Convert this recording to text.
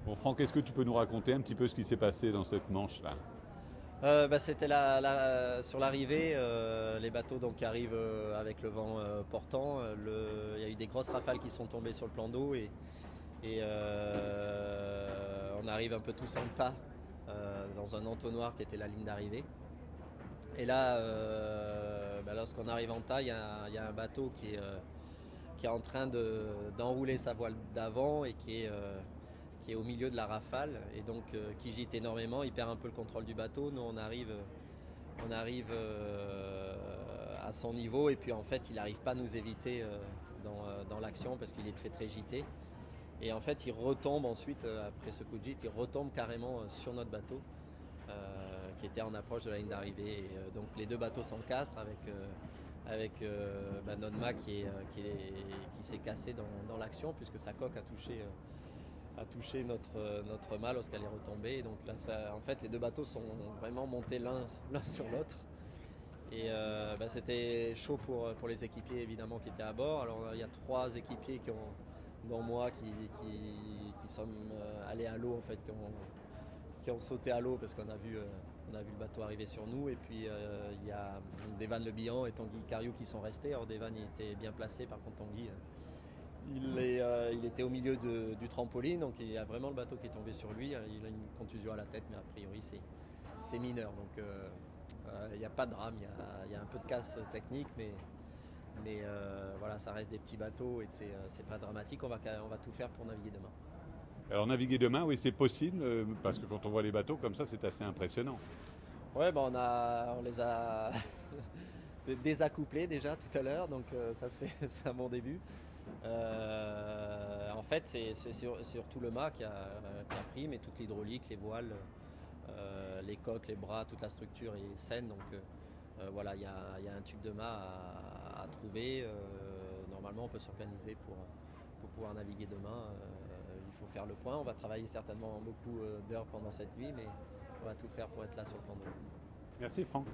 Bon, Franck, est-ce que tu peux nous raconter un petit peu ce qui s'est passé dans cette manche-là? C'était sur l'arrivée, les bateaux donc, qui arrivent avec le vent portant. Il y a eu des grosses rafales qui sont tombées sur le plan d'eau et on arrive un peu tous en tas dans un entonnoir qui était la ligne d'arrivée. Et là, lorsqu'on arrive en tas, il y a un bateau qui est en train d'enrouler sa voile d'avant et qui est au milieu de la rafale et donc qui gîte énormément. Il perd un peu le contrôle du bateau. Nous, on arrive à son niveau et puis en fait, il n'arrive pas à nous éviter dans l'action parce qu'il est très très gité. Et en fait, il retombe ensuite, après ce coup de gîte, il retombe carrément sur notre bateau qui était en approche de la ligne d'arrivée. Et, donc les deux bateaux s'encastrent avec notre mât qui s'est cassé dans l'action puisque sa coque a touché notre mât lorsqu'elle est retombée. Et donc là, en fait, les deux bateaux sont vraiment montés l'un sur l'autre. Et c'était chaud pour les équipiers évidemment qui étaient à bord. Alors il y a trois équipiers dont moi qui sommes allés à l'eau en fait, qui ont sauté à l'eau parce qu'on a vu le bateau arriver sur nous. Et puis il y a Devan Le Bihan et Tanguy Cariou qui sont restés. Alors Devan il était bien placé, par contre Tanguy il était au milieu du trampoline, donc il y a vraiment le bateau qui est tombé sur lui. Il a une contusion à la tête, mais a priori c'est mineur. Donc il n'y a pas de drame, il y a un peu de casse technique, mais voilà, ça reste des petits bateaux et c'est pas dramatique. On va tout faire pour naviguer demain. Alors naviguer demain, oui, c'est possible, parce que quand on voit les bateaux comme ça, c'est assez impressionnant. Ouais, on les a désaccouplés déjà tout à l'heure, donc ça c'est un bon début. En fait, c'est surtout le mât qui a pris, mais toute l'hydraulique, les voiles, les coques, les bras, toute la structure est saine. Donc voilà, il y a un tube de mât à trouver. Normalement, on peut s'organiser pour pouvoir naviguer demain. Il faut faire le point. On va travailler certainement beaucoup d'heures pendant cette nuit, mais on va tout faire pour être là sur le plan d'eau. Merci Franck.